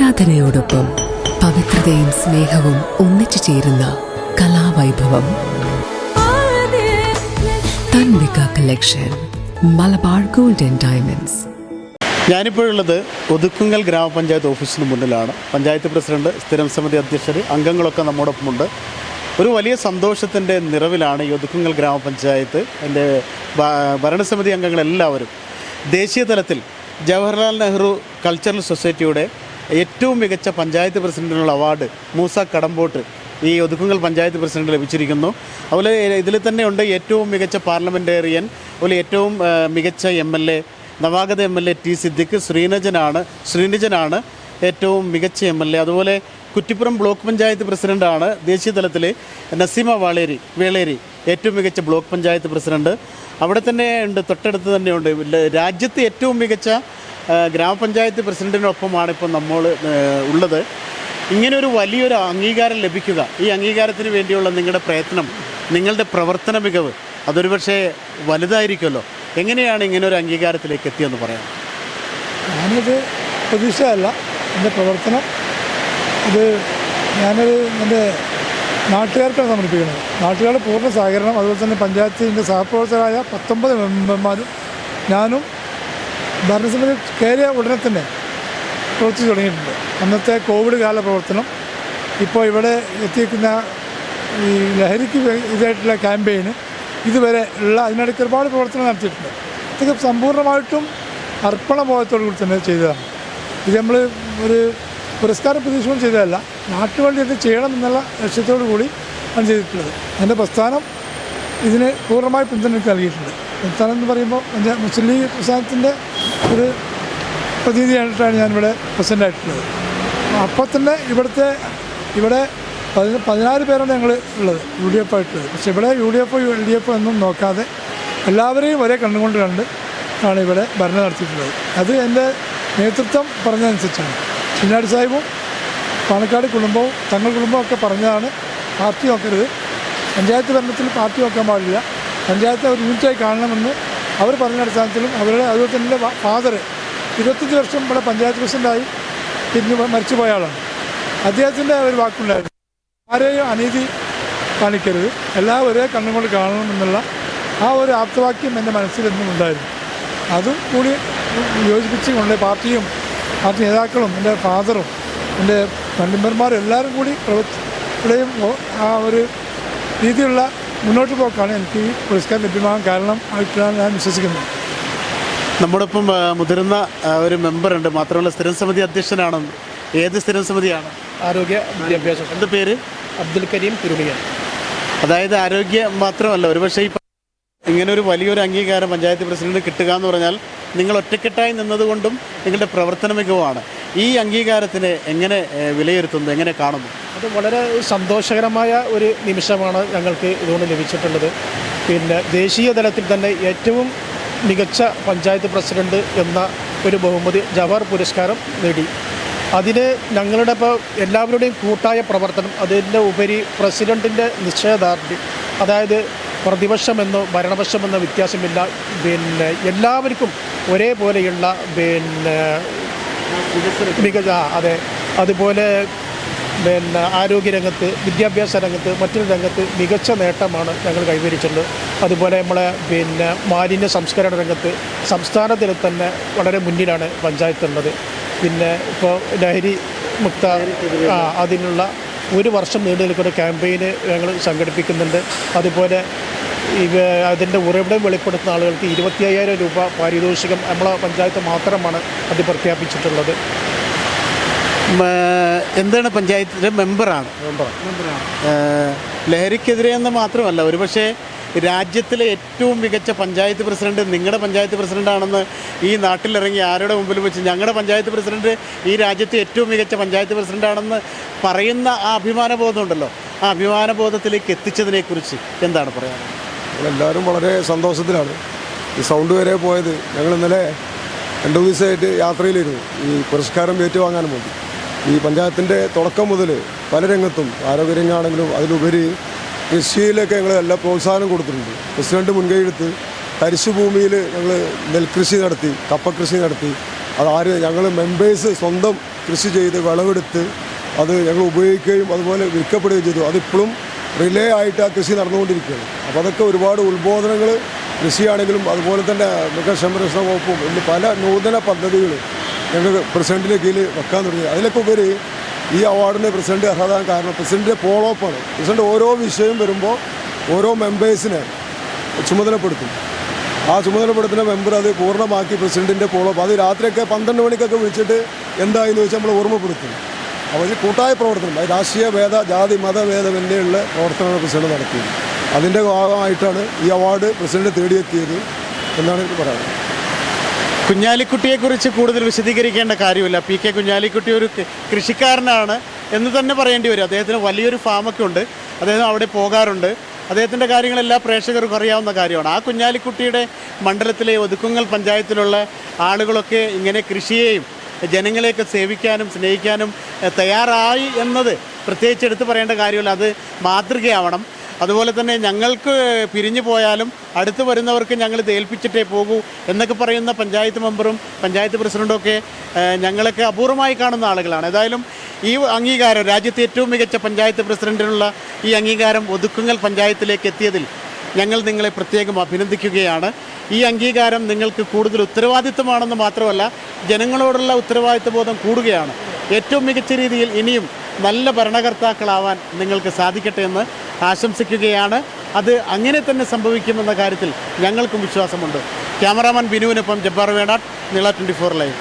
ആരാധനയോടൊപ്പം പവിത്രതയും സ്നേഹവും ഒന്നിച്ചു ചേരുന്ന കലാവൈഭവം. Tanvika collection, Malabar gold and diamonds. ഞാനിപ്പോഴുള്ളത് ഒതുക്കുങ്ങൽ ഗ്രാമപഞ്ചായത്ത് ഓഫീസിന് മുന്നിലാണ്. പഞ്ചായത്ത് പ്രസിഡന്റ്, സ്ഥിരം സമിതി അധ്യക്ഷർ, അംഗങ്ങളൊക്കെ നമ്മോടൊപ്പമുണ്ട്. ഒരു വലിയ സന്തോഷത്തിൻ്റെ നിറവിലാണ് ഈ ഒതുക്കുങ്ങൽ ഗ്രാമപഞ്ചായത്ത്. എൻ്റെ ഭരണസമിതി അംഗങ്ങളെല്ലാവരും ദേശീയ തലത്തിൽ ജവഹർലാൽ നെഹ്റു കൾച്ചറൽ സൊസൈറ്റിയുടെ ഏറ്റവും മികച്ച പഞ്ചായത്ത് പ്രസിഡന്റിനുള്ള അവാർഡ് മൂസ കടമ്പോട്ട് ഈ ഒതുക്കുങ്ങൽ പഞ്ചായത്ത് പ്രസിഡന്റ് ലഭിച്ചിരിക്കുന്നു. അതുപോലെ ഇതിൽ തന്നെയുണ്ട് ഏറ്റവും മികച്ച പാർലമെൻറ്റേറിയൻ, അതുപോലെ ഏറ്റവും മികച്ച MLA, നവാഗത MLA ടി സിദ്ദിഖ്, ശ്രീനിജനാണ് ഏറ്റവും മികച്ച MLA. അതുപോലെ കുറ്റിപ്പുറം ബ്ലോക്ക് പഞ്ചായത്ത് പ്രസിഡൻ്റാണ് ദേശീയ തലത്തിൽ നസീമ വേളേരി ഏറ്റവും മികച്ച ബ്ലോക്ക് പഞ്ചായത്ത് പ്രസിഡന്റ്. അവിടെ തന്നെ ഉണ്ട്, തൊട്ടടുത്ത് തന്നെയുണ്ട് രാജ്യത്തെ ഏറ്റവും മികച്ച ഗ്രാമപഞ്ചായത്ത് പ്രസിഡൻറ്റിനൊപ്പമാണ് ഇപ്പോൾ നമ്മൾ ഉള്ളത്. ഇങ്ങനൊരു വലിയൊരു അംഗീകാരം ലഭിക്കുക, ഈ അംഗീകാരത്തിന് വേണ്ടിയുള്ള നിങ്ങളുടെ പ്രയത്നം, നിങ്ങളുടെ പ്രവർത്തന മികവ് അതൊരു പക്ഷേ വലുതായിരിക്കുമല്ലോ. എങ്ങനെയാണ് ഇങ്ങനൊരു അംഗീകാരത്തിലേക്ക് എത്തിയെന്ന് പറയാം? ഞാനത് പ്രതീക്ഷയല്ല, എൻ്റെ പ്രവർത്തനം എൻ്റെ നാട്ടുകാർക്കാണ് സമർപ്പിക്കുന്നത്. നാട്ടുകാരുടെ പൂർണ്ണ സഹകരണം, അതുപോലെ തന്നെ പഞ്ചായത്തിൻ്റെ സഹപ്രവർത്തകരായ 19 മെമ്പർമാരും ഞാനും ഭരണസമിതി കയറിയ ഉടനെ തന്നെ പ്രവർത്തിച്ചു തുടങ്ങിയിട്ടുണ്ട്. അന്നത്തെ കോവിഡ് കാല പ്രവർത്തനം, ഇപ്പോൾ ഇവിടെ എത്തിയിരിക്കുന്ന ഈ ലഹരിക്ക് ഇതായിട്ടുള്ള ക്യാമ്പയിന് ഇതുവരെ ഉള്ള അതിനിടയ്ക്ക് ഒരുപാട് പ്രവർത്തനം നടത്തിയിട്ടുണ്ട്. ഇതൊക്കെ സമ്പൂർണ്ണമായിട്ടും അർപ്പണബോധത്തോടു കൂടി തന്നെ ചെയ്തതാണ്. ഇത് നമ്മൾ ഒരു പുരസ്കാരം പ്രതീക്ഷിച്ചുകൊണ്ട് ചെയ്തതല്ല, നാട്ടുവേണ്ടി ഇത് ചെയ്യണം എന്നുള്ള ലക്ഷ്യത്തോടു കൂടി ആണ് ചെയ്തിട്ടുള്ളത്. എൻ്റെ പ്രസ്ഥാനം ഇതിന് പൂർണ്ണമായി പിന്തുണ നൽകിയിട്ടുണ്ട്. പ്രസ്ഥാനം എന്ന് പറയുമ്പോൾ മുസ്ലിം ലീഗ് പ്രസ്ഥാനത്തിൻ്റെ ഒരു പ്രതിനിധിയായിട്ടാണ് ഞാനിവിടെ പ്രസിഡൻ്റായിട്ടുള്ളത്. അപ്പോൾ തന്നെ ഇവിടെ 14 പേരാണ് ഞങ്ങൾ ഉള്ളത്, UDF ആയിട്ടുള്ളത്. പക്ഷേ ഇവിടെ UDF LDF ഒന്നും നോക്കാതെ എല്ലാവരെയും ഒരേ കണ്ടുകൊണ്ട് ആണ് ഇവിടെ ഭരണം നടത്തിയിട്ടുള്ളത്. അത് എൻ്റെ നേതൃത്വം പറഞ്ഞതനുസരിച്ചാണ്. ചിന്നാടി സാഹിബും പാണക്കാട് കുടുംബവും തങ്ങൾ കുടുംബവും ഒക്കെ പറഞ്ഞതാണ്, പാർട്ടി നോക്കരുത്, പഞ്ചായത്ത് ഭരണത്തിൽ പാർട്ടി നോക്കാൻ പാടില്ല, പഞ്ചായത്തെ ഒരു യൂണിറ്റായി കാണണമെന്ന് അവർ പറഞ്ഞ അടിസ്ഥാനത്തിലും അവരുടെ അതുപോലെ തന്നെ എൻ്റെ ഫാദർ 25 വർഷം ഇവിടെ പഞ്ചായത്ത് പ്രസിഡൻ്റായി മരിച്ചുപോയ ആളാണ്. അദ്ദേഹത്തിൻ്റെ ഒരു വാക്കുണ്ടായിരുന്നു, ആരെയും അനീതി കാണിക്കരുത്, എല്ലാവരും ഒരേ കണ്ണുകൊണ്ട് കാണണമെന്നുള്ള ആ ഒരു ആപ്തവാക്യം എൻ്റെ മനസ്സിൽ എന്നും ഉണ്ടായിരുന്നു. അതും കൂടി യോജിപ്പിച്ച് കൊണ്ട് പാർട്ടി നേതാക്കളും എൻ്റെ ഫാദറും എൻ്റെ മെമ്പർമാരും എല്ലാവരും കൂടി ഇവിടെയും ആ ഒരു രീതിയിലുള്ള മുന്നോട്ട് പോക്കാണ് എനിക്ക് ഈ പുരസ്കാരം ലഭ്യമാകാൻ കാരണം ആയിട്ടാണ് ഞാൻ വിശ്വസിക്കുന്നത്. നമ്മോടൊപ്പം മുതിർന്ന ഒരു മെമ്പറുണ്ട്, മാത്രമല്ല സ്ഥിരം സമിതി അധ്യക്ഷനാണ്. ഏത് സ്ഥിരം സമിതിയാണ്? ആരോഗ്യ വിദ്യാഭ്യാസം. എന്ത് പേര്? അബ്ദുൽ കരീം കുരുണിയൻ. അതായത് ആരോഗ്യം മാത്രമല്ല, ഒരുപക്ഷെ ഇങ്ങനൊരു വലിയൊരു അംഗീകാരം പഞ്ചായത്ത് പ്രസിഡന്റ് കിട്ടുക എന്ന് പറഞ്ഞാൽ നിങ്ങൾ ഒറ്റക്കെട്ടായി നിന്നതുകൊണ്ടും നിങ്ങളുടെ പ്രവർത്തന മികവാണ്. ഈ അംഗീകാരത്തിനെ എങ്ങനെ വിലയിരുത്തുന്നു, എങ്ങനെ കാണുന്നു? അത് വളരെ സന്തോഷകരമായ ഒരു നിമിഷമാണ് ഞങ്ങൾക്ക് ഇതുകൊണ്ട് ലഭിച്ചിട്ടുള്ളത്. പിന്നെ ദേശീയ തലത്തിൽ തന്നെ ഏറ്റവും മികച്ച പഞ്ചായത്ത് പ്രസിഡന്റ് എന്ന ഒരു ബഹുമതി ജവഹർ പുരസ്കാരം നേടി. അതിന് ഞങ്ങളുടെ ഇപ്പോൾ എല്ലാവരുടെയും കൂട്ടായ പ്രവർത്തനം, അതിൻ്റെ ഉപരി പ്രസിഡൻറ്റിൻ്റെ നിശ്ചയദാർഢ്യം, അതായത് പ്രതിപക്ഷമെന്നോ ഭരണപക്ഷമെന്നോ വ്യത്യാസമില്ല, പിന്നെ എല്ലാവർക്കും ഒരേപോലെയുള്ള മികച്ച അതെ, അതുപോലെ ആരോഗ്യരംഗത്ത്, വിദ്യാഭ്യാസ രംഗത്ത്, മറ്റൊരു രംഗത്ത് മികച്ച നേട്ടമാണ് ഞങ്ങൾ കൈവരിച്ചിട്ടുള്ളത്. അതുപോലെ നമ്മളെ മാലിന്യ സംസ്കരണ രംഗത്ത് സംസ്ഥാനത്തിൽ തന്നെ വളരെ മുന്നിലാണ് പഞ്ചായത്തുള്ളത്. പിന്നെ ഇപ്പോൾ ലഹരി മുക്ത അതിനുള്ള 1 വർഷം നീണ്ടു നിൽക്കുന്ന ക്യാമ്പയിന് ഞങ്ങൾ സംഘടിപ്പിക്കുന്നുണ്ട്. അതുപോലെ അതിൻ്റെ ഉറവിടം വെളിപ്പെടുത്തുന്ന ആളുകൾക്ക് 25,000 രൂപ പാരിതോഷികം നമ്മളെ പഞ്ചായത്ത് മാത്രമാണ് അത് പ്രഖ്യാപിച്ചിട്ടുള്ളത്. എന്താണ് പഞ്ചായത്തിൻ്റെ മെമ്പറാണ്. ലഹരിക്കെതിരെ എന്ന് മാത്രമല്ല, ഒരുപക്ഷെ രാജ്യത്തിലെ ഏറ്റവും മികച്ച പഞ്ചായത്ത് പ്രസിഡന്റ് നിങ്ങളുടെ പഞ്ചായത്ത് പ്രസിഡൻ്റാണെന്ന് ഈ നാട്ടിലിറങ്ങി ആരുടെ മുമ്പിൽ വെച്ച് ഞങ്ങളുടെ പഞ്ചായത്ത് പ്രസിഡന്റ് ഈ രാജ്യത്തെ ഏറ്റവും മികച്ച പഞ്ചായത്ത് പ്രസിഡൻ്റാണെന്ന് പറയുന്ന ആ അഭിമാനബോധം ഉണ്ടല്ലോ, ആ അഭിമാനബോധത്തിലേക്ക് എത്തിച്ചതിനെക്കുറിച്ച് എന്താണ് പറയാൻ? ഞങ്ങളെല്ലാവരും വളരെ സന്തോഷത്തിലാണ്. ഈ സൗണ്ട് വരെ പോയത് ഞങ്ങൾ ഇന്നലെ 2 ദിവസമായിട്ട് യാത്രയിലിരുന്നു ഈ പുരസ്കാരം ഏറ്റുവാങ്ങാനും വേണ്ടി. ഈ പഞ്ചായത്തിൻ്റെ തുടക്കം മുതൽ പല രംഗത്തും, ആരോഗ്യരംഗമാണെങ്കിലും അതിലുപരി കൃഷിയിലൊക്കെ ഞങ്ങൾ എല്ലാ പ്രോത്സാഹനം കൊടുത്തിട്ടുണ്ട്. പ്രസിഡന്റ് മുൻകൈയെടുത്ത് തരിശുഭൂമിയിൽ ഞങ്ങൾ നെൽകൃഷി നടത്തി, കപ്പ കൃഷി നടത്തി. ഞങ്ങൾ മെമ്പേഴ്സ് സ്വന്തം കൃഷി ചെയ്ത് വിളവെടുത്ത് അത് ഞങ്ങൾ ഉപയോഗിക്കുകയും അതുപോലെ വിൽക്കപ്പെടുകയും ചെയ്തു. അതിപ്പോഴും റിലേ ആയിട്ട് ആ കൃഷി നടന്നുകൊണ്ടിരിക്കുകയാണ്. അപ്പോൾ അതൊക്കെ ഒരുപാട് ഉത്ബോധനങ്ങൾ കൃഷിയാണെങ്കിലും അതുപോലെ തന്നെ മൃഗസംരക്ഷണ വകുപ്പും ഇന്ന് പല നൂതന പദ്ധതികൾ ഞങ്ങൾ പ്രസിഡൻറ്റിൻ്റെ കീഴിൽ വെക്കാൻ തുടങ്ങി. അതിലൊക്കെ ഉപരി ഈ അവാർഡിന് പ്രസിഡന്റ് അർഹത കാരണം പ്രസിഡന്റിൻ്റെ ഫോളോ അപ്പാണ്. പ്രസിഡന്റ് ഓരോ വിഷയം വരുമ്പോൾ ഓരോ മെമ്പേഴ്സിനെ ചുമതലപ്പെടുത്തും. ആ ചുമതലപ്പെടുത്തുന്ന മെമ്പർ അത് പൂർണ്ണമാക്കി പ്രസിഡന്റിൻ്റെ ഫോളോ അപ്പ് അത് രാത്രിയൊക്കെ 12 മണിക്കൊക്കെ വിളിച്ചിട്ട് എന്തായെന്ന് ചോദിച്ചാൽ നമ്മൾ ഓർമ്മപ്പെടുത്തും. അപ്പോൾ ഇത് കൂട്ടായ പ്രവർത്തനം, അത് രാഷ്ട്രീയ ഭേദ ജാതി മതഭേദമന്യുള്ള പ്രവർത്തനമാണ് പ്രസിഡന്റ് നടത്തിയത്. അതിൻ്റെ ഭാഗമായിട്ടാണ് ഈ അവാർഡ് പ്രസിഡന്റ് തേടിയെത്തിയത് എന്നാണ് എനിക്ക് പറയാനുള്ളത്. കുഞ്ഞാലിക്കുട്ടിയെക്കുറിച്ച് കൂടുതൽ വിശദീകരിക്കേണ്ട കാര്യമില്ല. പി കെ കുഞ്ഞാലിക്കുട്ടി ഒരു കൃഷിക്കാരനാണ് എന്ന് തന്നെ പറയേണ്ടി വരും. അദ്ദേഹത്തിന് വലിയൊരു ഫാമൊക്കെ ഉണ്ട്, അദ്ദേഹം അവിടെ പോകാറുണ്ട്. അദ്ദേഹത്തിൻ്റെ കാര്യങ്ങൾ എല്ലാ പ്രേക്ഷകർക്കും അറിയാവുന്ന കാര്യമാണ്. ആ കുഞ്ഞാലിക്കുട്ടിയുടെ മണ്ഡലത്തിലെ ഒതുക്കുങ്ങൽ പഞ്ചായത്തിലുള്ള ആളുകളൊക്കെ ഇങ്ങനെ കൃഷിയെയും ജനങ്ങളെയൊക്കെ സേവിക്കാനും സ്നേഹിക്കാനും തയ്യാറായി എന്നത് പ്രത്യേകിച്ച് എടുത്തു പറയേണ്ട കാര്യമില്ല. അത് മാതൃകയാവണം. അതുപോലെ തന്നെ ഞങ്ങൾക്ക് പിരിഞ്ഞു പോയാലും അടുത്ത് വരുന്നവർക്ക് ഞങ്ങൾ ഇത് ഏൽപ്പിച്ചിട്ടേ പോകൂ എന്നൊക്കെ പറയുന്ന പഞ്ചായത്ത് മെമ്പറും പഞ്ചായത്ത് പ്രസിഡൻറ്റും ഒക്കെ ഞങ്ങളൊക്കെ അപൂർവമായി കാണുന്ന ആളുകളാണ്. ഏതായാലും ഈ അംഗീകാരം, രാജ്യത്തെ ഏറ്റവും മികച്ച പഞ്ചായത്ത് പ്രസിഡൻറ്റിനുള്ള ഈ അംഗീകാരം ഒതുക്കുങ്ങൽ പഞ്ചായത്തിലേക്ക് എത്തിയതിൽ ഞങ്ങൾ നിങ്ങളെ പ്രത്യേകം അഭിനന്ദിക്കുകയാണ്. ഈ അംഗീകാരം നിങ്ങൾക്ക് കൂടുതൽ ഉത്തരവാദിത്വമാണെന്ന് മാത്രമല്ല, ജനങ്ങളോടുള്ള ഉത്തരവാദിത്വ ബോധം കൂടുകയാണ്. ഏറ്റവും മികച്ച രീതിയിൽ ഇനിയും നല്ല ഭരണകർത്താക്കളാവാൻ നിങ്ങൾക്ക് സാധിക്കട്ടെ എന്ന് ആശംസിക്കുകയാണ്. അത് അങ്ങനെ തന്നെ സംഭവിക്കുമെന്ന കാര്യത്തിൽ ഞങ്ങൾക്കും വിശ്വാസമുണ്ട്. ക്യാമറാമാൻ ബിനുവിനൊപ്പം ജബ്ബാർ വേണാട്, നീള 24 ലൈവ്.